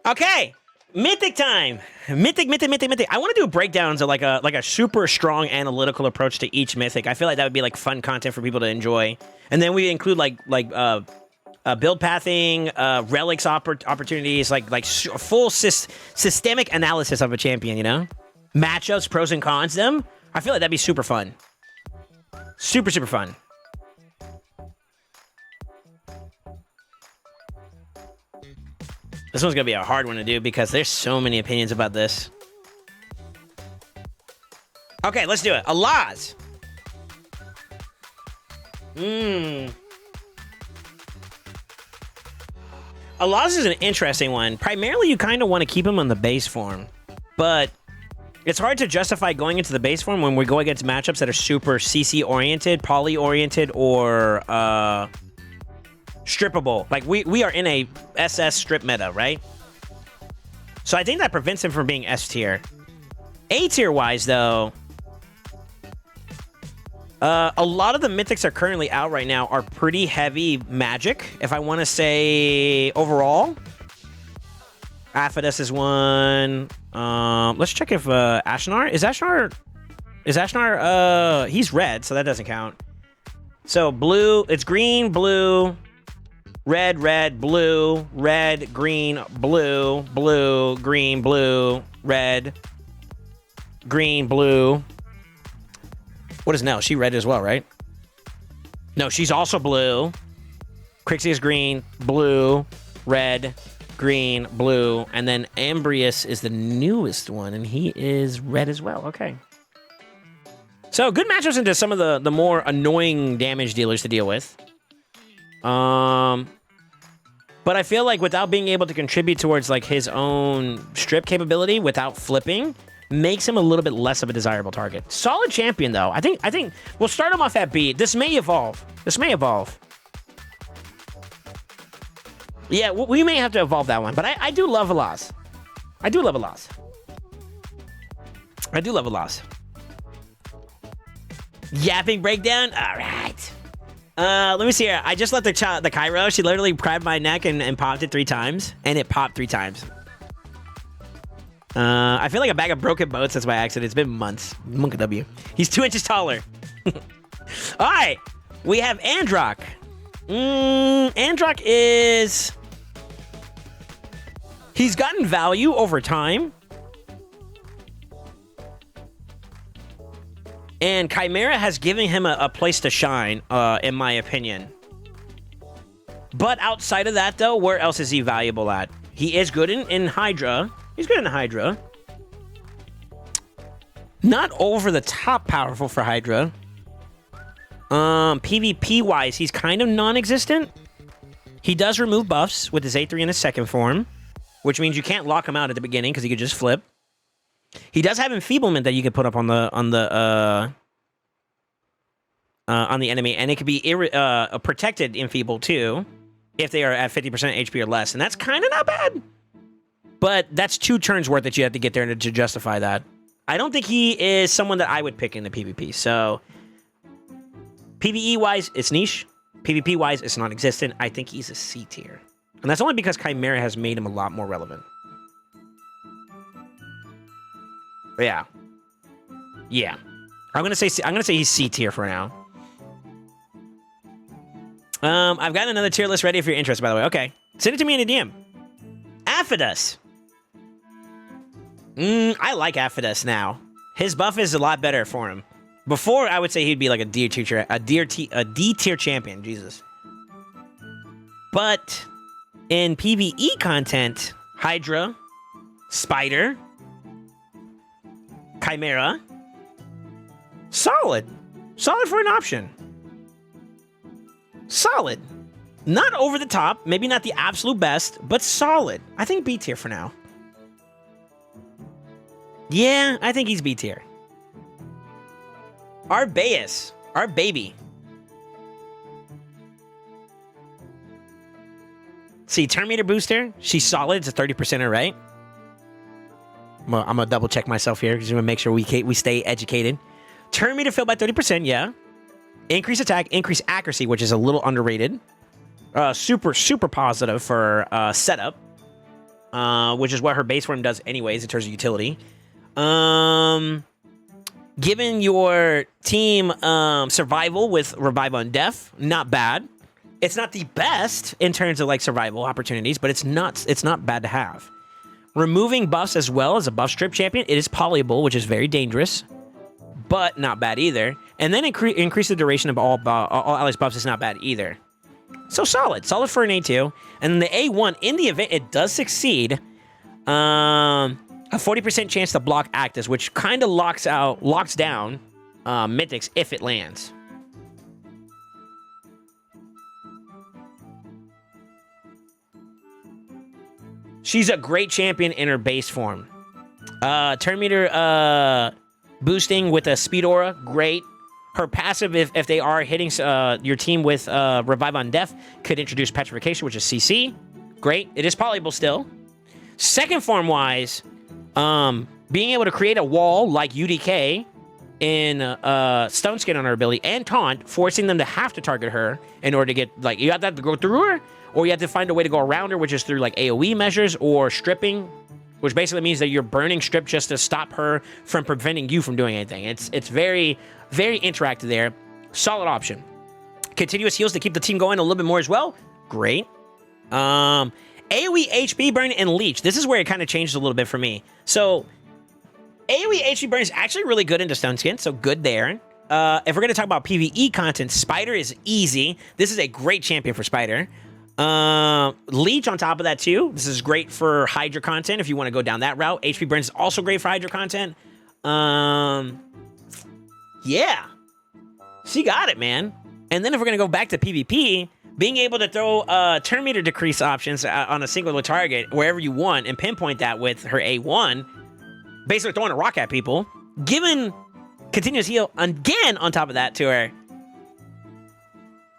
Okay, Mythic time. Mythic. I want to do breakdowns of like a super strong analytical approach to each mythic. I feel like that would be like fun content for people to enjoy. And then we include like build pathing, relics opportunities, like full systemic analysis of a champion. You know, matchups, pros and cons. Them. I feel like that'd be super fun. Super fun. This one's gonna be a hard one to do because there's so many opinions about this. Okay, let's do it. Alaz. Alaz is an interesting one. Primarily, you kind of want to keep him on the base form, but it's hard to justify going into the base form when we go against matchups that are super CC-oriented, poly-oriented, or strippable. Like, we are in a SS strip meta, right? So I think that prevents him from being S tier. A tier wise, though, a lot of the mythics that are currently out right now are pretty heavy magic, if I want to say overall. Aphidus is one. Let's check if Ashnar is Ashnar, he's red, so that doesn't count. So blue, it's green, blue, red, blue, red, green, blue, green, blue, red, green, blue. What is Nell? She red as well, right? No, she's also blue. Crixie is green, blue, red, green, blue, and then Ambrius is the newest one, and he is red as well. Okay. So good matchups into some of the more annoying damage dealers to deal with. But I feel like without being able to contribute towards like his own strip capability without flipping makes him a little bit less of a desirable target. Solid champion though. I think we'll start him off at B. This may evolve. Yeah, we may have to evolve that one, but I do love Alaz. I do love Alaz. Yapping breakdown? All right. Let me see here. I just let the Cairo. She literally grabbed my neck and popped it 3 times, and it popped 3 times. I feel like a bag of broken boats. That's by accident. It's been months. Monka W. He's 2 inches taller. All right. We have Androck. Androck is... He's gotten value over time. And Chimera has given him a place to shine, in my opinion. But outside of that, though, where else is he valuable at? He is good in Hydra. He's good in Hydra. Not over the top powerful for Hydra. PvP-wise, he's kind of non-existent. He does remove buffs with his A3 in his second form, which means you can't lock him out at the beginning because he could just flip. He does have enfeeblement that you could put up on the enemy, and it could be protected enfeeble too if they are at 50% HP or less, and that's kind of not bad. But that's 2 turns worth that you have to get there to justify that. I don't think he is someone that I would pick in the PvP. So PvE-wise, it's niche. PvP-wise, it's non-existent. I think he's a C tier. And that's only because Chimera has made him a lot more relevant. Yeah. I'm gonna say he's C tier for now. I've got another tier list ready if you're interested, by the way. Okay. Send it to me in a DM. Aphidus. I like Aphidus now. His buff is a lot better for him. Before, I would say he'd be like a D tier champion. Jesus. But in PvE content, Hydra, Spider, Chimera, solid for an option. Solid. Not over the top, maybe not the absolute best, but solid. I think B tier for now. Yeah, I think he's B tier. Arbaeus, our baby. See, turn meter booster, she's solid. It's a 30%er, right? I'm gonna double check myself here because I'm gonna make sure we stay educated. Turn meter fill by 30%, yeah. Increase attack, increase accuracy, which is a little underrated. Super positive for setup. which is what her base form does anyways in terms of utility. Given your team survival with Revive on Death, not bad. It's not the best in terms of like survival opportunities, but it's not bad to have. Removing buffs as well as a buff strip champion, it is polyable, which is very dangerous, but not bad either. And then increase the duration of all allies buffs is not bad either. So solid for an A2. And then the A1, in the event it does succeed, a 40% chance to block Actus, which kind of locks down Mythics if it lands. She's a great champion in her base form. Turn meter boosting with a speed aura, great. Her passive, if they are hitting your team with Revive on Death, could introduce Petrification, which is CC. Great. It is polyable still. Second form wise, being able to create a wall like UDK in Stone Skin on her ability and Taunt, forcing them to have to target her in order to get, like, you have to go through her, or you have to find a way to go around her, which is through like AoE measures or stripping, which basically means that you're burning strip just to stop her from preventing you from doing anything. It's very, very interactive there. Solid option. Continuous heals to keep the team going a little bit more as well. Great. AoE HP burn and leech. This is where it kind of changes a little bit for me. So AoE HP burn is actually really good into Stone Skin, so good there. If we're going to talk about PvE content, Spider is easy. This is a great champion for Spider. Leech on top of that too. This is great for Hydra content if you want to go down that route. HP burn is also great for Hydra content. Yeah. She got it, man. And then if we're going to go back to PvP, being able to throw turn meter decrease options on a singular target wherever you want and pinpoint that with her A1, basically throwing a rock at people, given continuous heal again on top of that to her.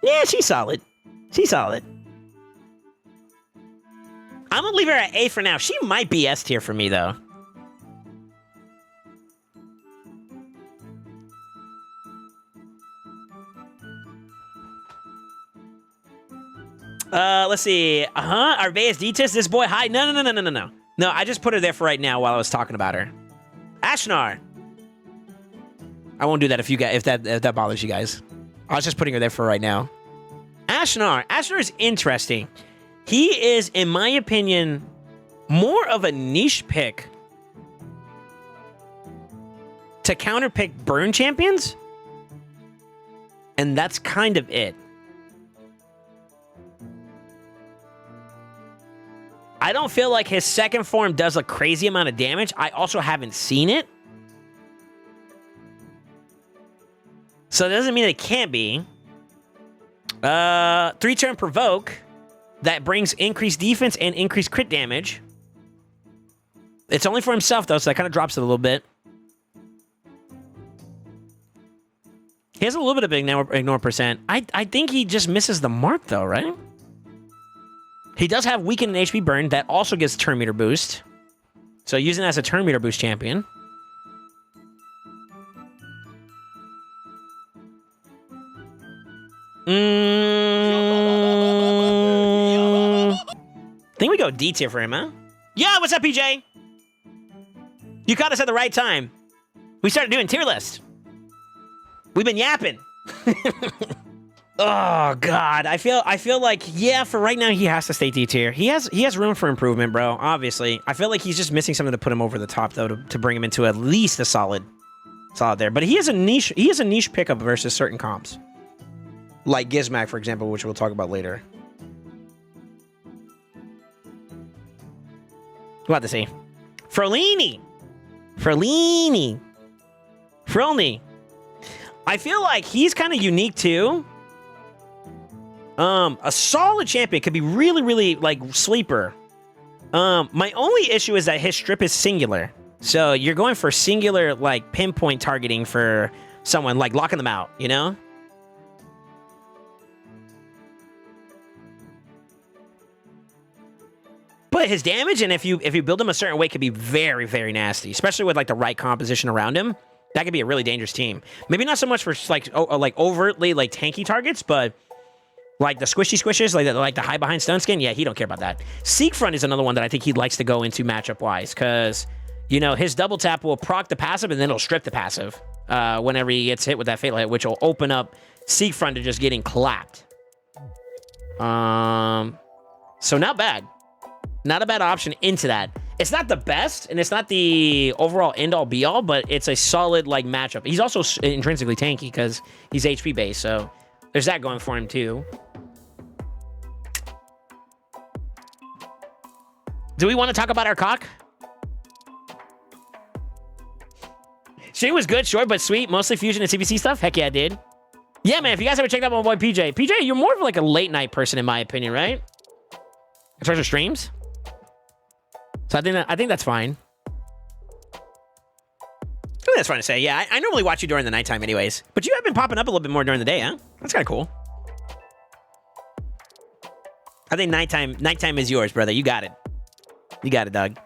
Yeah, she's solid. She's solid. I'm going to leave her at A for now. She might be S tier for me, though. Let's see. Arveus Detis, this boy high. No. No, I just put her there for right now while I was talking about her. Ashnar. I won't do that if that bothers you guys. I was just putting her there for right now. Ashnar. Ashnar is interesting. He is, in my opinion, more of a niche pick to counterpick burn champions. And that's kind of it. I don't feel like his second form does a crazy amount of damage. I also haven't seen it. So it doesn't mean it can't be. 3-turn provoke. That brings increased defense and increased crit damage. It's only for himself, though, so that kind of drops it a little bit. He has a little bit of ignore percent. I think he just misses the mark, though, right? He does have weaken and HP burn. That also gives turn meter boost. So using that as a turn meter boost champion. I think we go D tier for him, huh? Yeah, what's up, PJ? You caught us at the right time. We started doing tier list. We've been yapping. Oh God, I feel like, yeah, for right now he has to stay D tier. He has room for improvement, bro. Obviously, I feel like he's just missing something to put him over the top, though, to bring him into at least a solid there. But he is a niche pickup versus certain comps, like Gizmac, for example, which we'll talk about later. We'll have to see. Frolini. I feel like he's kind of unique too. A solid champion could be really, really like sleeper. My only issue is that his strip is singular. So you're going for singular like pinpoint targeting for someone, like locking them out, you know? But his damage, and if you build him a certain way, could be very, very nasty, especially with like the right composition around him. That could be a really dangerous team. Maybe not so much for like overtly like tanky targets, but Like the squishy squishes, like the high behind stun skin. Yeah, he don't care about that. Seekfront is another one that I think he likes to go into matchup wise, because you know his double tap will proc the passive and then it'll strip the passive whenever he gets hit with that fatal hit, which will open up Seekfront to just getting clapped. So not bad. Not a bad option into that. It's not the best, and it's not the overall end-all be-all, but it's a solid like matchup. He's also intrinsically tanky because he's HP based, so there's that going for him too. Do we want to talk about our cock? She was good, short but sweet, mostly fusion and CBC stuff. Heck yeah, dude. Yeah, man. If you guys ever checked out my boy PJ, you're more of like a late night person in my opinion, right? As far as your streams. So I think that's fine. I think that's fine to say. Yeah, I normally watch you during the nighttime anyways. But you have been popping up a little bit more during the day, huh? That's kind of cool. I think nighttime is yours, brother. You got it. You got it, dog.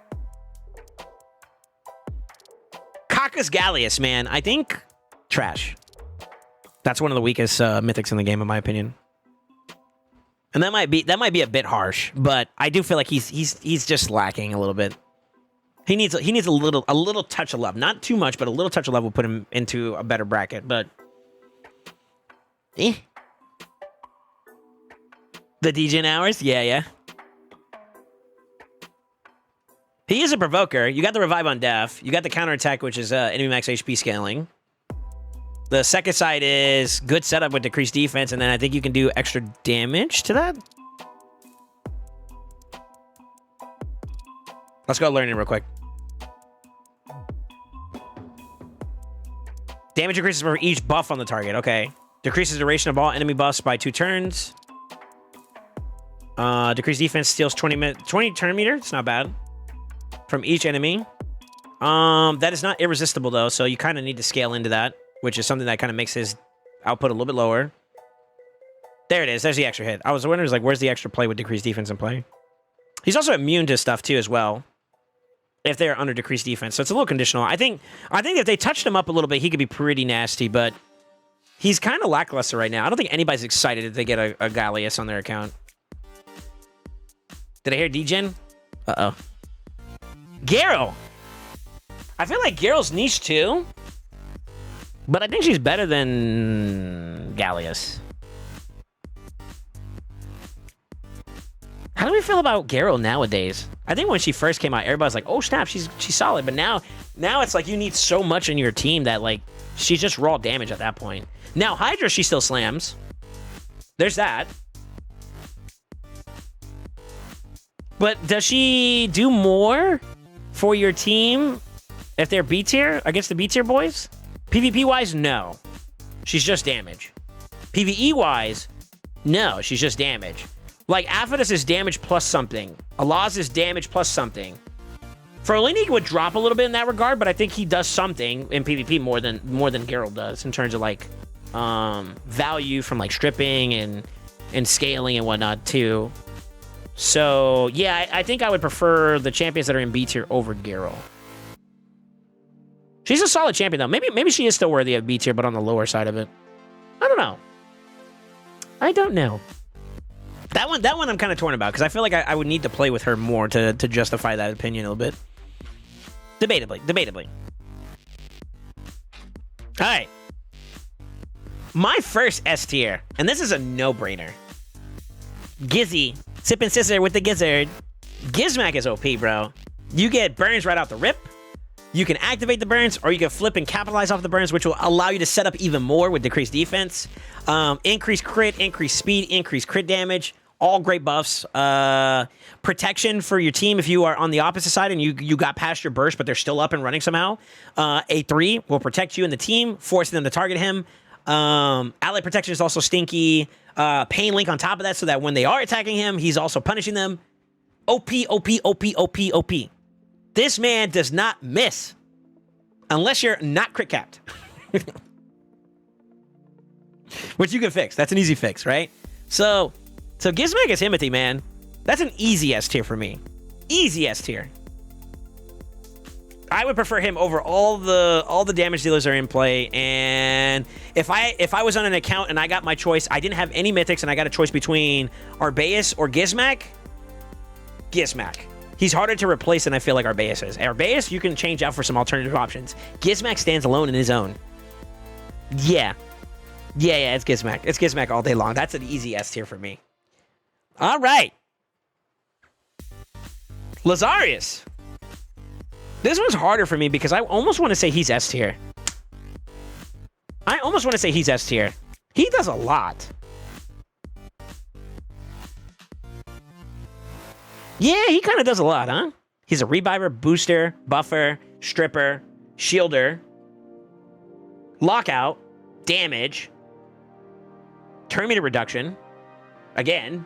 Cacus Gallius, man. I think trash. That's one of the weakest mythics in the game, in my opinion. And that might be a bit harsh, but I do feel like he's just lacking a little bit. He needs a little touch of love, not too much, but a little touch of love will put him into a better bracket. But the DJ hours, yeah. He is a provoker. You got the revive on Def. You got the counterattack, which is enemy max HP scaling. The second side is good setup with decreased defense, and then I think you can do extra damage to that. Let's go learning real quick. Damage increases for each buff on the target. Okay. Decreases duration of all enemy buffs by 2 turns. Decreased defense steals 20 turn meter. It's not bad. From each enemy. That is not irresistible, though, so you kind of need to scale into that, which is something that kind of makes his output a little bit lower. There it is. There's the extra hit. I was wondering, like, where's the extra play with decreased defense in play? He's also immune to stuff, too, as well, if they're under decreased defense. So it's a little conditional. I think if they touched him up a little bit, he could be pretty nasty, but he's kind of lackluster right now. I don't think anybody's excited if they get a Gallius on their account. Did I hear Degen? Uh-oh. Garo! I feel like Garo's niche, too. But I think she's better than Gallius. How do we feel about Garo nowadays? I think when she first came out, everybody's like, oh snap, she's solid. But now it's like you need so much in your team that like she's just raw damage at that point. Now Hydra, she still slams. There's that. But does she do more for your team if they're B tier against the B tier boys? PvP wise, no. She's just damage. PvE wise, no, she's just damage. Like Aphidus is damage plus something. Alaz is damage plus something. Ferlini would drop a little bit in that regard, but I think he does something in PvP more than Geralt does in terms of like value from like stripping and scaling and whatnot too. So yeah, I think I would prefer the champions that are in B tier over Geralt. She's a solid champion, though. Maybe she is still worthy of B tier, but on the lower side of it. I don't know. That one I'm kind of torn about, because I feel like I would need to play with her more to justify that opinion a little bit. Debatably. All right. My first S tier, and this is a no-brainer. Gizzy. Sippin' Scissor with the Gizzard. Gizmac is OP, bro. You get burns right out the rip. You can activate the burns, or you can flip and capitalize off the burns, which will allow you to set up even more with decreased defense. Increased crit, increased speed, increased crit damage. All great buffs. Protection for your team if you are on the opposite side and you got past your burst, but they're still up and running somehow. A3 will protect you and the team, forcing them to target him. Ally protection is also stinky. Pain link on top of that, so that when they are attacking him, he's also punishing them. OP. This man does not miss unless you're not crit capped. Which you can fix. That's an easy fix, right? So Gizmac is Himothy, man. That's an easy S tier for me. Easy S tier. I would prefer him over all the damage dealers that are in play. And if I was on an account and I got my choice, I didn't have any mythics and I got a choice between Arbaeus or Gizmak. Gizmak. He's harder to replace than I feel like Arbaeus is. Arbaeus, you can change out for some alternative options. Gizmak stands alone in his own. Yeah. Yeah, it's Gizmak. It's Gizmak all day long. That's an easy S tier for me. All right. Lazarius. This one's harder for me because I almost want to say he's S tier. I almost want to say he's S tier. He does a lot. Yeah, he kind of does a lot, huh? He's a reviver, booster, buffer, stripper, shielder, lockout, damage, turn meter reduction. Again.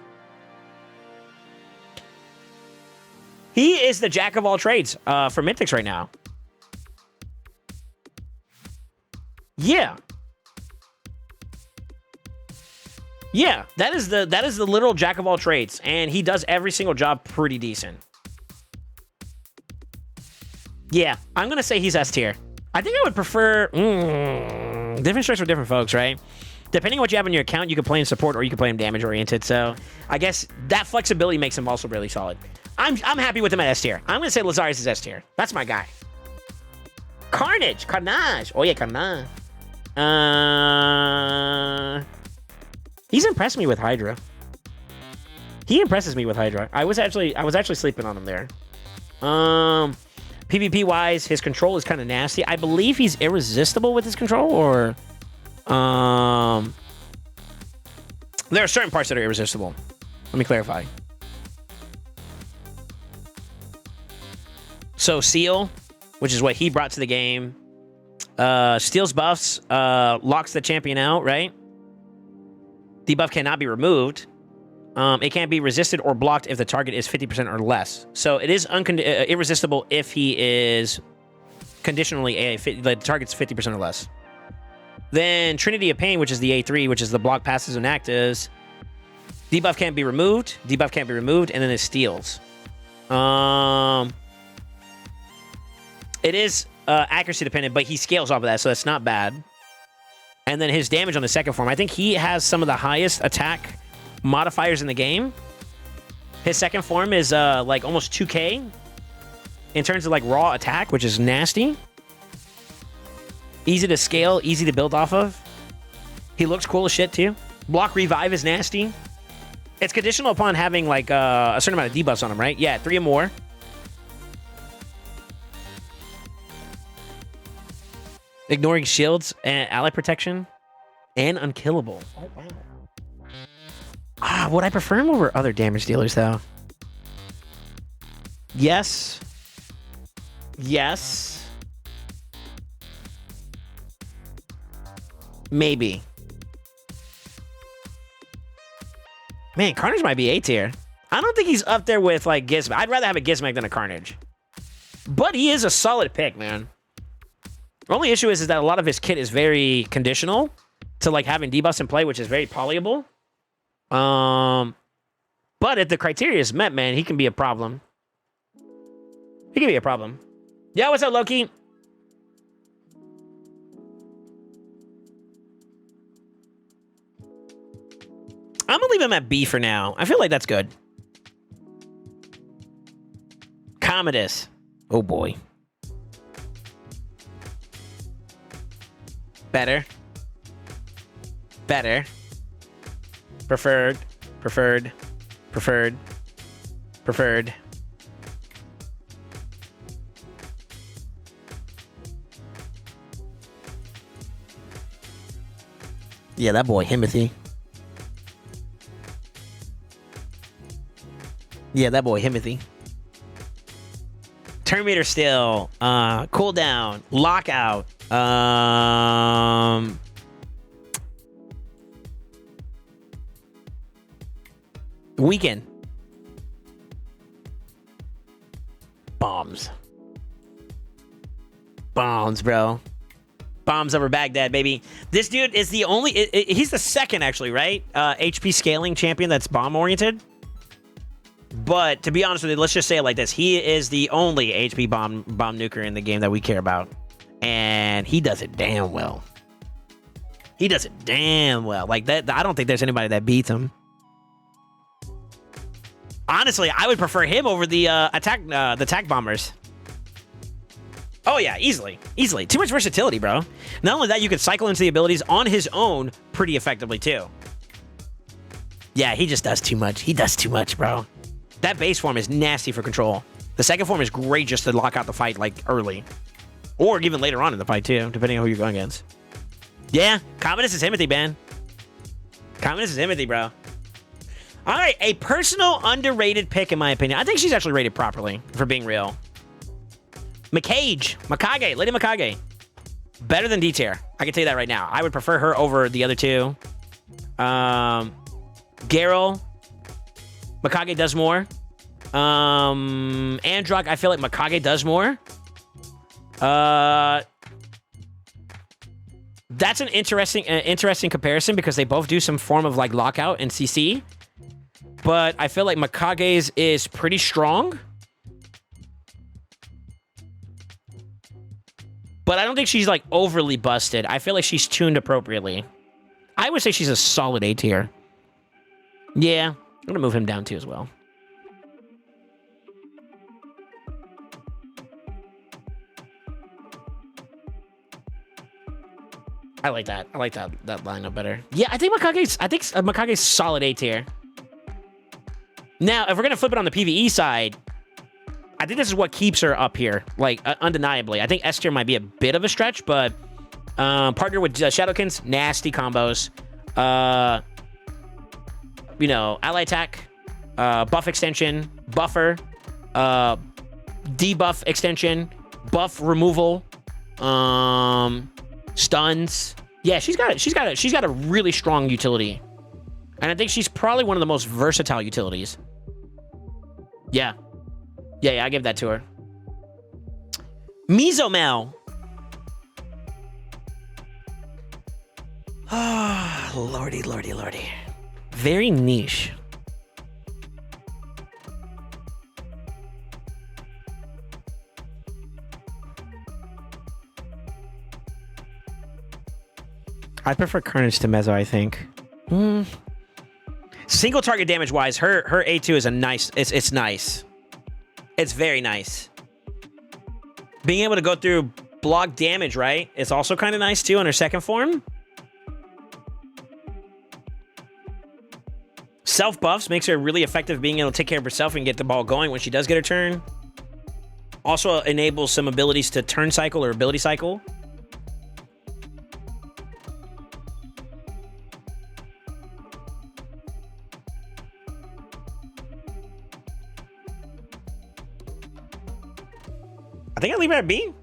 He is the jack of all trades for Mythics right now. Yeah. Yeah, that is the literal jack of all trades, and he does every single job pretty decent. Yeah, I'm gonna say he's S tier. I think I would prefer different strikes for different folks, right? Depending on what you have in your account, you can play him support or you can play him damage oriented. So I guess that flexibility makes him also really solid. I'm happy with him at S tier. I'm gonna say Lazarius is S tier. That's my guy. Carnage. Oh yeah, Carnage. He's impressed me with Hydra. He impresses me with Hydra. I was actually sleeping on him there. PvP wise, his control is kind of nasty. I believe he's irresistible with his control, or there are certain parts that are irresistible. Let me clarify. So Seal, which is what he brought to the game, steals buffs, locks the champion out, right? Debuff cannot be removed. It can't be resisted or blocked if the target is 50% or less. So it is irresistible if he is conditionally the target's 50% or less. Then Trinity of Pain, which is the A3, which is the block passes and actives. Debuff can't be removed. Debuff can't be removed, and then it steals. It is accuracy dependent, but he scales off of that, so that's not bad. And then his damage on the second form. I think he has some of the highest attack modifiers in the game. His second form is like almost 2k in terms of like raw attack, which is nasty. Easy to scale, easy to build off of. He looks cool as shit too. Block revive is nasty. It's conditional upon having like a certain amount of debuffs on him, right? Yeah, 3 or more. Ignoring shields and ally protection and unkillable. Oh, wow. Would I prefer him over other damage dealers, though? Yes. Yes. Maybe. Man, Carnage might be A tier. I don't think he's up there with, like, Gizmak. I'd rather have a Gizmak than a Carnage. But he is a solid pick, man. The only issue is that a lot of his kit is very conditional to, like, having debuffs in play, which is very polyable. But if the criteria is met, man, he can be a problem. He can be a problem. Yo, what's up, Loki? I'm gonna leave him at B for now. I feel like that's good. Commodus. Oh, boy. Better. Better. Preferred. Preferred. Preferred. Preferred. Yeah, that boy, Himothy. Yeah, that boy, Himothy. Turn meter still. Cooldown. Lockout. Weekend. Bombs. Bombs, bro. Bombs over Baghdad, baby. This dude is the only... he's the second, actually, right? HP scaling champion that's bomb-oriented. But to be honest with you, let's just say it like this. He is the only HP bomb nuker in the game that we care about. And he does it damn well. He does it damn well. Like that, I don't think there's anybody that beats him. Honestly, I would prefer him over the attack bombers. Oh yeah, easily. Easily. Too much versatility, bro. Not only that, you can cycle into the abilities on his own pretty effectively too. Yeah, he just does too much. He does too much, bro. That base form is nasty for control. The second form is great just to lock out the fight like early. Or even later on in the fight too, depending on who you're going against. Yeah, Commodus is Himothy, man. Commodus is Himothy, bro. All right, a personal underrated pick in my opinion. I think she's actually rated properly, for being real. Mikage, Lady Mikage. Better than D-tier. I can tell you that right now. I would prefer her over the other two. Garrel. Mikage does more. Androck, I feel like Mikage does more. That's an interesting comparison because they both do some form of like lockout and CC. But I feel like Mikage's is pretty strong. But I don't think she's like overly busted. I feel like she's tuned appropriately. I would say she's a solid A tier. Yeah, I'm gonna move him down too as well. I like that. I like that lineup better. Yeah, I think Mikage's solid A tier. Now, if we're gonna flip it on the PvE side, I think this is what keeps her up here, like undeniably. I think S tier might be a bit of a stretch, but partner with Shadowkins, nasty combos. You know, ally attack, buff extension, buffer, debuff extension, buff removal, stuns. Yeah, she's got a really strong utility, and I think she's probably one of the most versatile utilities. Yeah, I give that to her. Mezomel. Ah, lordy. Very niche. I prefer Carnage to Mezzo, I think. Single target damage wise, her A2 is a nice. It's nice. It's very nice. Being able to go through block damage, right? It's also kind of nice too on her second form. Self buffs makes her really effective being able to take care of herself and get the ball going when she does get her turn. Also enables some abilities to turn cycle or ability cycle. I think I'll leave her at B.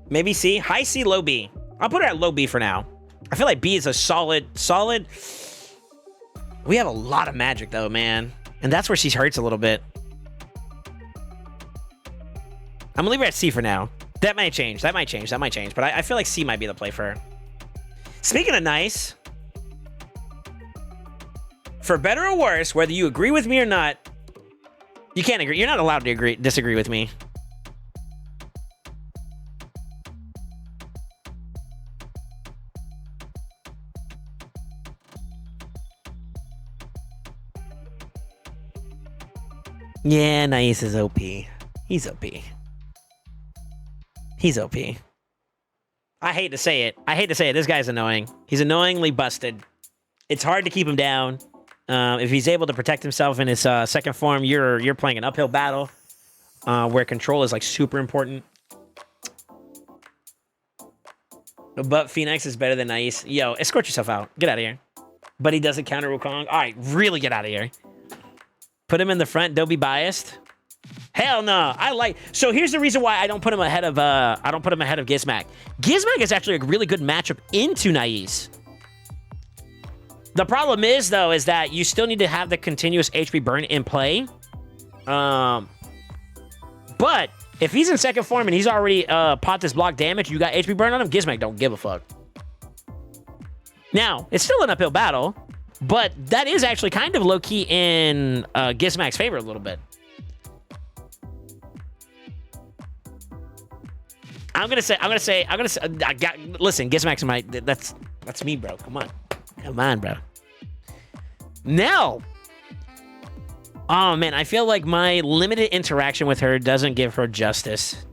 Maybe C. High C, low B. I'll put her at low B for now. I feel like B is a solid. We have a lot of magic though, man. And that's where she hurts a little bit. I'm gonna leave her at C for now. That might change. But I feel like C might be the play for her. Speaking of nice, for better or worse, whether you agree with me or not, you can't agree. You're not allowed to disagree with me. Yeah, Nice is OP. He's OP. I hate to say it. This guy's annoying. He's annoyingly busted. It's hard to keep him down. If he's able to protect himself in his second form, you're playing an uphill battle where control is like super important. But Phoenix is better than Nice. Yo, escort yourself out. Get out of here. But he doesn't counter Wukong. All right, really get out of here. Put him in the front. Don't be biased. Hell no. So here's the reason why I don't put him ahead of Gizmak. Gizmak is actually a really good matchup into Nice. The problem is though is that you still need to have the continuous HP burn in play. But if he's in second form and he's already popped this block damage, you got HP burn on him, Gizmak don't give a fuck. Now, it's still an uphill battle, But that is actually kind of low-key in Gizmac's favor a little bit. I'm gonna say, listen, Gizmac's my, that's me, bro. Come on, bro. Now, oh man, I feel like my limited interaction with her doesn't give her justice.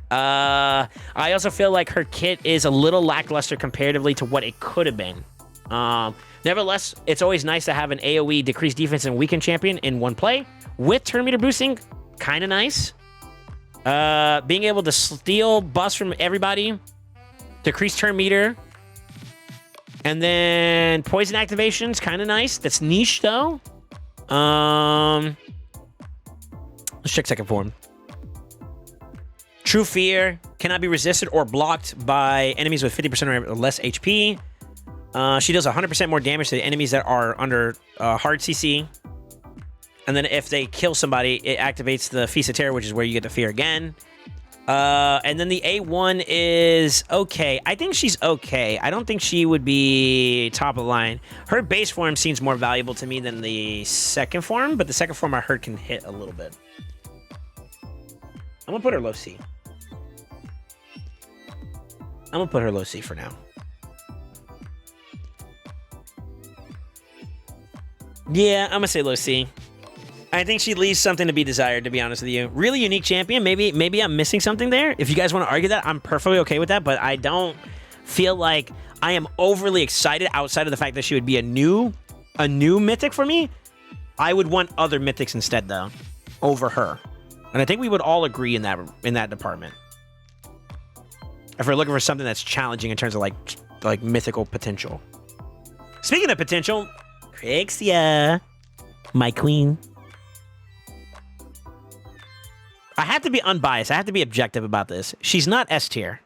I also feel like her kit is a little lackluster comparatively to what it could have been. Nevertheless, it's always nice to have an AoE decreased defense and weakened champion in one play. With turn meter boosting, kind of nice. Being able to steal buffs from everybody, decrease turn meter, and then poison activations, kind of nice. That's niche though. Let's check second form. True Fear cannot be resisted or blocked by enemies with 50% or less HP. She deals 100% more damage to the enemies that are under hard CC. And then if they kill somebody, it activates the Feast of Terror, which is where you get the Fear again. And then the A1 is okay. I think she's okay. I don't think she would be top of the line. Her base form seems more valuable to me than the second form, but the second form I heard can hit a little bit. I'm gonna put her low C. I'm gonna put her low C for now. Yeah, I'm gonna say low C. I think she leaves something to be desired, to be honest with you. Really unique champion. Maybe I'm missing something there. If you guys want to argue that, I'm perfectly okay with that, but I don't feel like I am overly excited outside of the fact that she would be a new mythic for me. I would want other mythics instead, though, over her. And I think we would all agree in that department. If we're looking for something that's challenging in terms of like mythical potential. Speaking of potential, Crixia, my queen. I have to be unbiased. I have to be objective about this. She's not S tier.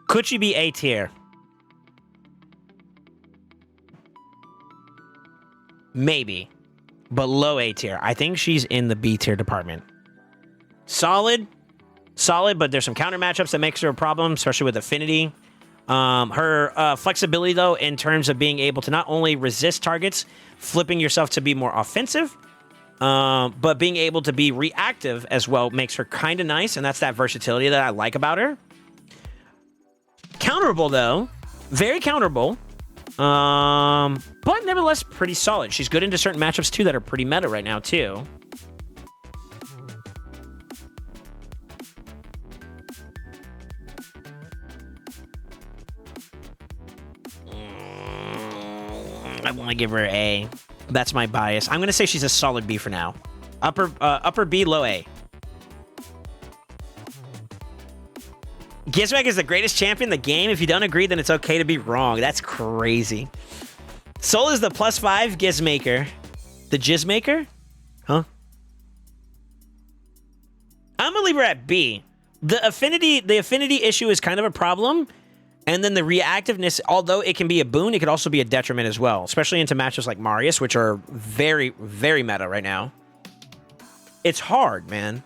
Could she be A tier? Maybe. But low A tier. I think she's in the B tier department. Solid, but there's some counter matchups that makes her a problem, especially with Affinity. Her flexibility, though, in terms of being able to not only resist targets, flipping yourself to be more offensive, but being able to be reactive as well makes her kind of nice, and that's that versatility that I like about her. Counterable, though. Very counterable. But nevertheless, pretty solid. She's good into certain matchups, too, that are pretty meta right now, too. I want to give her A. That's my bias. I'm going to say she's a solid B for now. Upper B, low A. Gizmac is the greatest champion in the game. If you don't agree, then it's okay to be wrong. That's crazy. Soul is the +5 Gizmaker. The Gizmaker? Huh? I'm going to leave her at B. The affinity issue is kind of a problem. And then the reactiveness, although it can be a boon, it could also be a detriment as well, especially into matches like Marius, which are very, very meta right now. It's hard, man.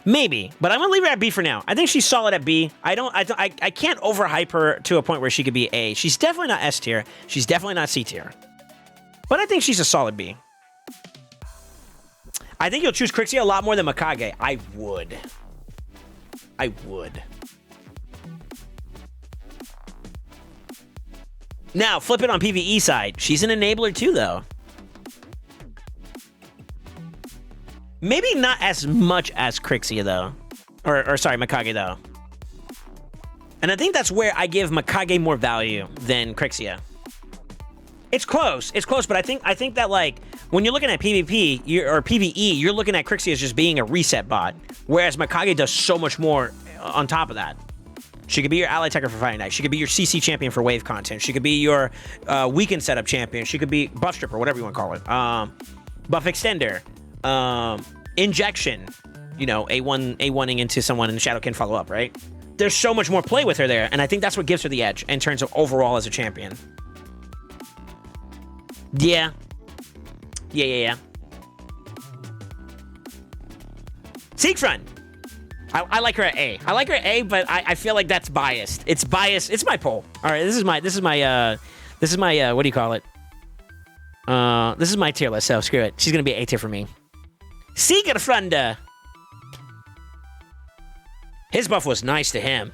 Maybe, but I'm gonna leave her at B for now. I think she's solid at B. I can't overhype her to a point where she could be A. She's definitely not S tier. She's definitely not C tier. But I think she's a solid B. I think you'll choose Crixia a lot more than Mikage. I would. Now, flip it on PvE side. She's an enabler too, though. Maybe not as much as Crixia, though. Or sorry, Mikage, though. And I think that's where I give Mikage more value than Crixia. It's close, but I think that, like, when you're looking at PvP or PvE, you're looking at Crixia as just being a reset bot, whereas Mikage does so much more on top of that. She could be your ally techer for Fighting Night. She could be your CC champion for wave content. She could be your weekend setup champion. She could be buff stripper, whatever you want to call it. Buff extender, injection. You know, A1ing into someone and Shadow can follow up, right? There's so much more play with her there, and I think that's what gives her the edge in terms of overall as a champion. Yeah. Seekfront. I like her at A. I like her at A, but I feel like that's biased. It's biased. It's my poll. All right, this is my what do you call it? This is my tier list, so screw it. She's gonna be A tier for me. Siegerfrunde. His buff was nice to him.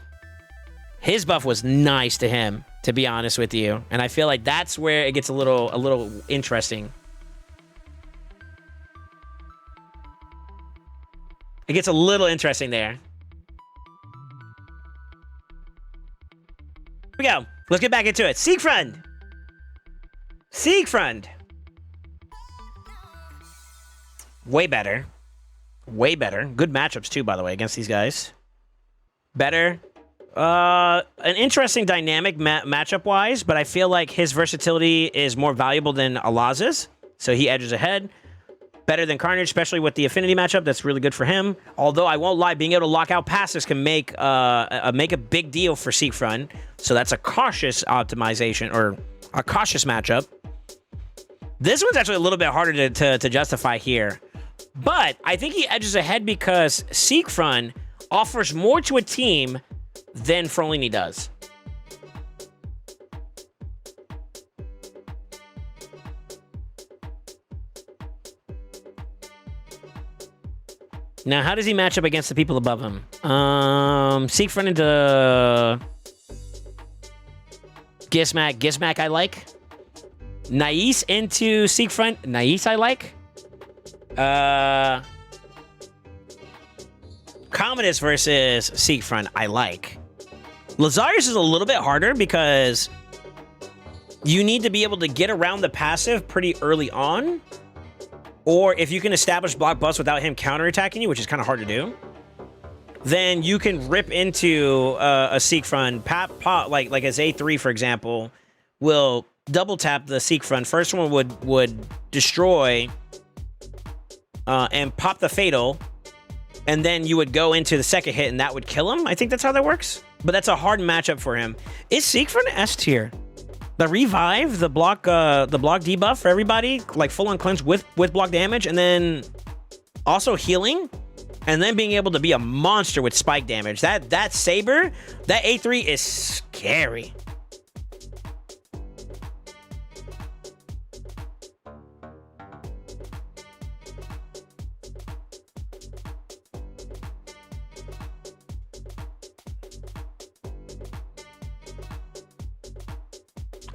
His buff was nice to him, to be honest with you. And I feel like that's where it gets a little interesting. It gets a little interesting there. Here we go. Let's get back into it. Siegfried. Siegfried. Way better. Way better. Good matchups, too, by the way, against these guys. Better. An interesting dynamic matchup-wise, but I feel like his versatility is more valuable than Alaz's, so he edges ahead. Better than Carnage, especially with the Affinity matchup. That's really good for him. Although, I won't lie, being able to lock out passives can make a big deal for Siegfried. So that's a cautious optimization, or a cautious matchup. This one's actually a little bit harder to justify here. But I think he edges ahead because Siegfried offers more to a team than Frolini does. Now, how does he match up against the people above him? Siegfried into Gizmak. Gizmak I like. Nais into Siegfried. Nais I like. Commodus versus Siegfried I like. Lazarus is a little bit harder because you need to be able to get around the passive pretty early on. Or if you can establish block buffs without him counterattacking you, which is kind of hard to do, then you can rip into a Siegfried. Like as A3, for example, will double tap the Siegfried. First one would destroy and pop the Fatal, and then you would go into the second hit, and that would kill him. I think that's how that works. But that's a hard matchup for him. Is Siegfried S tier? The revive, the block debuff for everybody, like full on cleanse with block damage, and then also healing, and then being able to be a monster with spike damage. That Saber, that A3 is scary.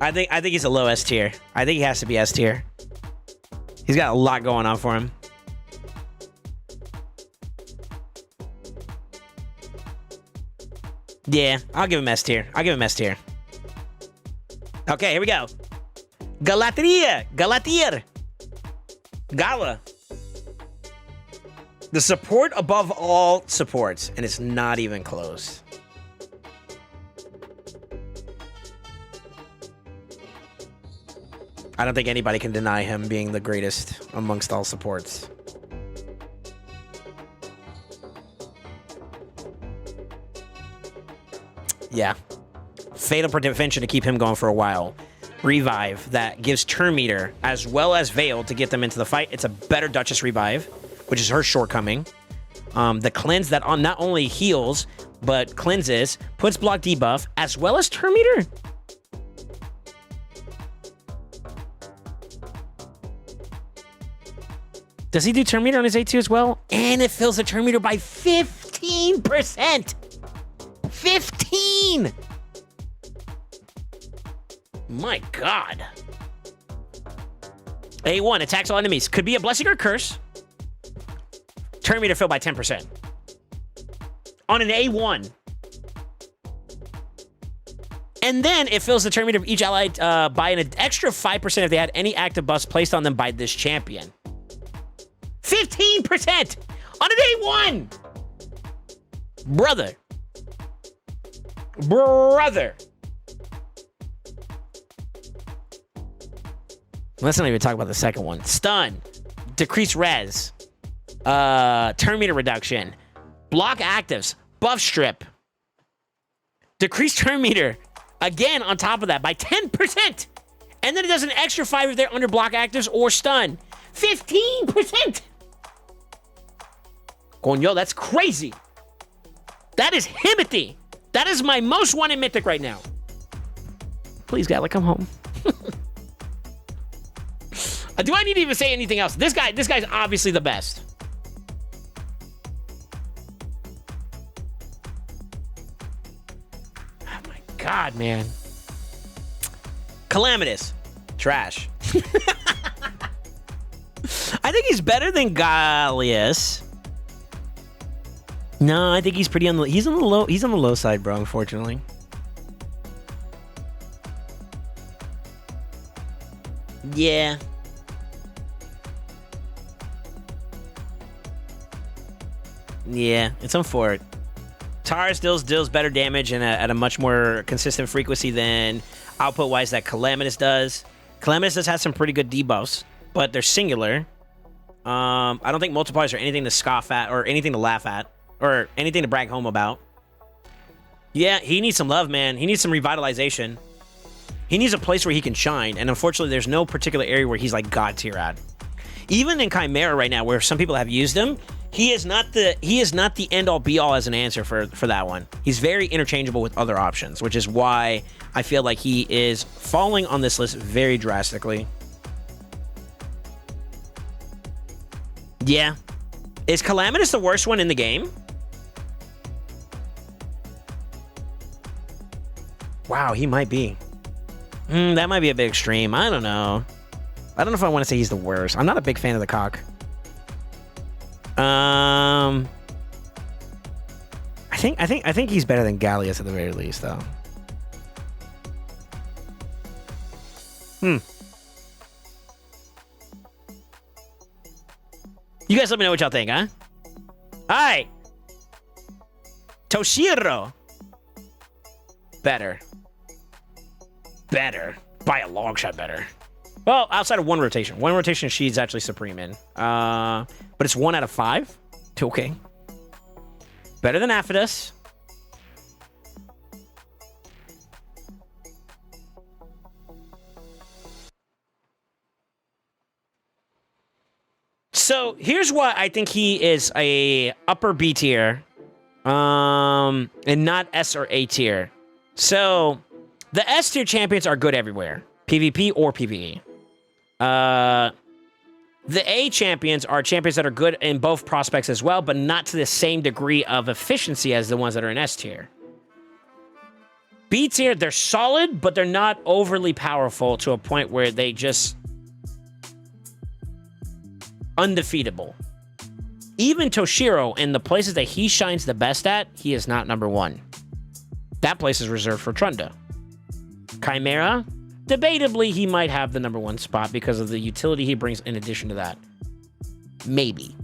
I think he's a low S tier. I think he has to be S tier. He's got a lot going on for him. Yeah, I'll give him S tier. I'll give him S tier. Okay, here we go. Galateria. Gala. The support above all supports, and it's not even close. I don't think anybody can deny him being the greatest amongst all supports. Yeah. Fatal Prevention to keep him going for a while. Revive that gives Turn Meter as well as Veil to get them into the fight. It's a better Duchess Revive, which is her shortcoming. The Cleanse that not only heals, but cleanses, puts block debuff, as well as Turn Meter. Does he do turn meter on his A2 as well? And it fills the turn meter by 15%. 15! My God. A1, attacks all enemies. Could be a blessing or curse. Turn meter filled by 10%. On an A1. And then it fills the turn meter of each ally by an extra 5% if they had any active buffs placed on them by this champion. 15% on an A1. Brother. Let's not even talk about the second one. Stun. Decrease res. Turn meter reduction. Block actives. Buff strip. Decrease turn meter. Again, on top of that, by 10%. And then it does an extra 5 if they're under block actives or stun. 15%. Coño, that's crazy. That is Himothy. That is my most wanted mythic right now. Please, Gala, come home. Do I need to even say anything else? This guy's obviously the best. Oh my God, man. Calamitous. Trash. I think he's better than Gallius. No, I think he's pretty on the he's on the low side, bro, unfortunately. Yeah. Yeah, it's on for it. Tara deals better damage and at a much more consistent frequency than output-wise that Calamitous does. Calamitous does have some pretty good debuffs, but they're singular. I don't think multipliers are anything to scoff at or anything to laugh at or anything to brag home about. Yeah, he needs some love, man. He needs some revitalization. He needs a place where he can shine, and unfortunately, there's no particular area where he's like God tier at. Even in Chimera right now, where some people have used him, he is not the end-all be-all as an answer for that one. He's very interchangeable with other options, which is why I feel like he is falling on this list very drastically. Yeah. Is Calamitous the worst one in the game? Wow, he might be. That might be a bit extreme. I don't know. I don't know if I want to say he's the worst. I'm not a big fan of the cock. I think he's better than Gallius at the very least, though. You guys let me know what y'all think, huh? Alright. Toshiro. Better. By a long shot better. Well, outside of one rotation. One rotation she's actually supreme in. But it's 1 out of 5. Okay. Better than Aphodus. So here's why I think he is a upper B tier. And not S or A tier. So the S tier champions are good everywhere. PvP or PvE. The A champions are champions that are good in both prospects as well, but not to the same degree of efficiency as the ones that are in S tier. B tier, they're solid, but they're not overly powerful to a point where they just undefeatable. Even Toshiro, in the places that he shines the best at, he is not number 1. That place is reserved for Trunda. Chimera, debatably, he might have the number 1 spot because of the utility he brings in addition to that. Maybe.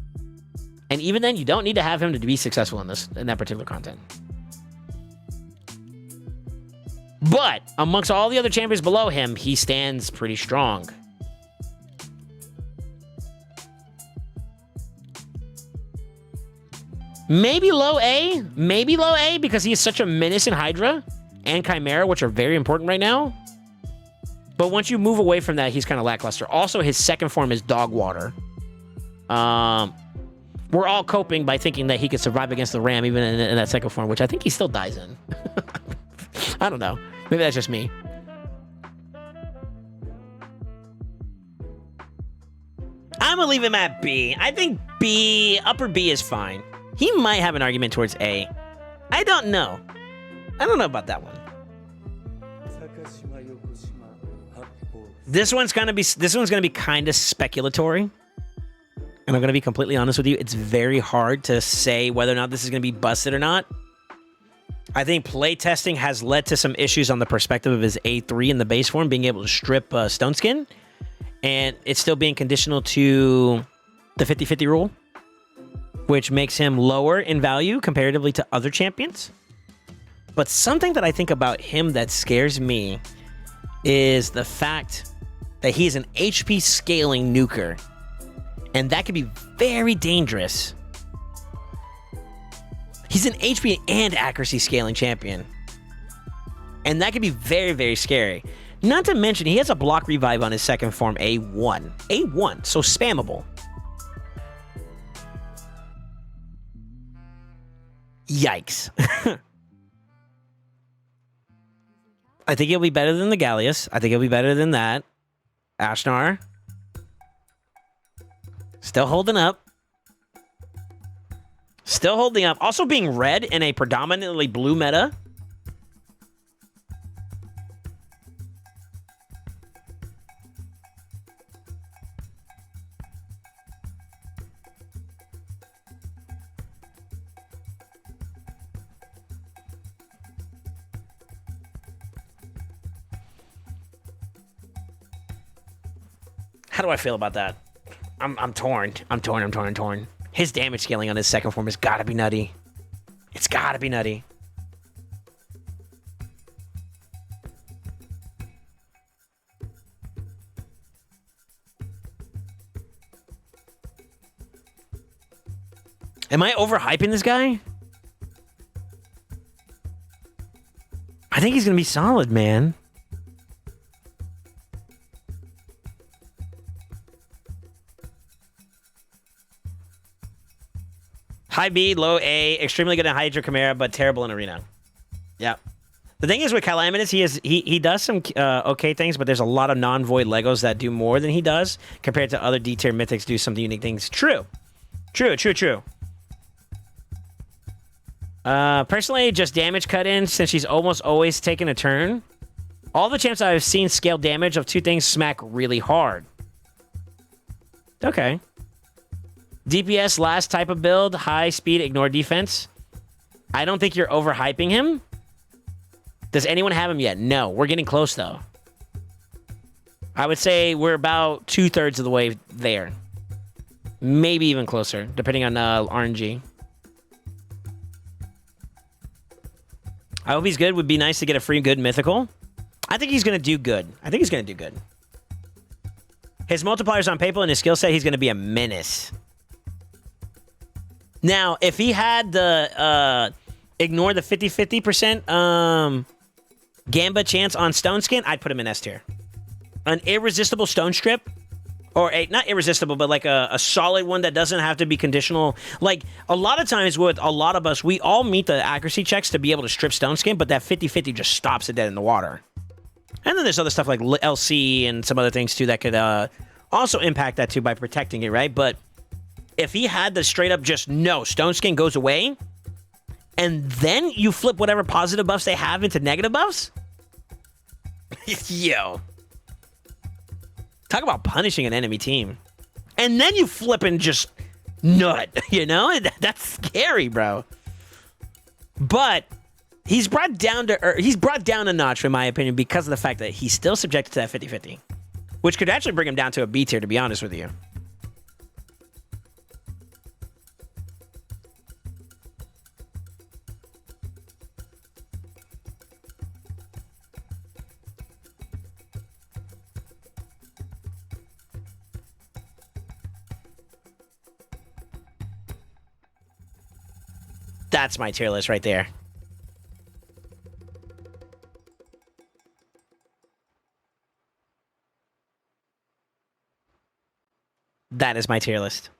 And even then, you don't need to have him to be successful in that particular content. But amongst all the other champions below him, he stands pretty strong. Maybe low A? Maybe low A because he is such a menace in Hydra and Chimera, which are very important right now. But once you move away from that, he's kind of lackluster. Also, his second form is Dog Water. We're all coping by thinking that he could survive against the Ram even in that second form, which I think he still dies in. I don't know. Maybe that's just me. I'm going to leave him at B. I think B, upper B is fine. He might have an argument towards A. I don't know. I don't know about that one. This one's gonna be kind of speculatory. And I'm gonna be completely honest with you. It's very hard to say whether or not this is gonna be busted or not. I think playtesting has led to some issues on the perspective of his A3 in the base form, being able to strip Stone Skin. And it's still being conditional to the 50-50 rule, which makes him lower in value comparatively to other champions. But something that I think about him that scares me is the fact that he's an HP scaling nuker. And that could be very dangerous. He's an HP and accuracy scaling champion. And that could be very, very scary. Not to mention, he has a block revive on his second form, A1. A1, so spammable. Yikes. I think he'll be better than the Gallius. I think he'll be better than that. Ashnar. Still holding up. Still holding up. Also being red in a predominantly blue meta. How do I feel about that? I'm torn. I'm torn. His damage scaling on his second form has got to be nutty. It's got to be nutty. Am I overhyping this guy? I think he's going to be solid, man. High B, low A, extremely good in Hydra Chimera, but terrible in Arena. Yeah. The thing is with Calamitous, he does some okay things, but there's a lot of non-void Legos that do more than he does compared to other D-tier Mythics do some unique things. True. Personally, just damage cut in since she's almost always taking a turn. All the champs I've seen scale damage of two things smack really hard. Okay. DPS, last type of build, high speed, ignore defense. I don't think you're overhyping him. Does anyone have him yet? No. We're getting close, though. I would say we're about 2/3 of the way there. Maybe even closer, depending on RNG. I hope he's good. Would be nice to get a free good mythical. I think he's going to do good. His multiplier's on paper and his skill set, he's going to be a menace. Now, if he had the ignore the 50% Gamba chance on Stone Skin, I'd put him in S tier. An irresistible Stone Strip, or not irresistible, but like a solid one that doesn't have to be conditional. Like, a lot of times with a lot of us, we all meet the accuracy checks to be able to strip Stone Skin, but that 50-50 just stops it dead in the water. And then there's other stuff like LC and some other things too that could also impact that too by protecting it, right? But if he had the straight up just no, Stone Skin goes away, and then you flip whatever positive buffs they have into negative buffs, yo. Talk about punishing an enemy team. And then you flip and just nut, you know? That's scary, bro. But he's brought down a notch, in my opinion, because of the fact that he's still subjected to that 50-50, which could actually bring him down to a B tier, to be honest with you. That's my tier list right there. That is my tier list.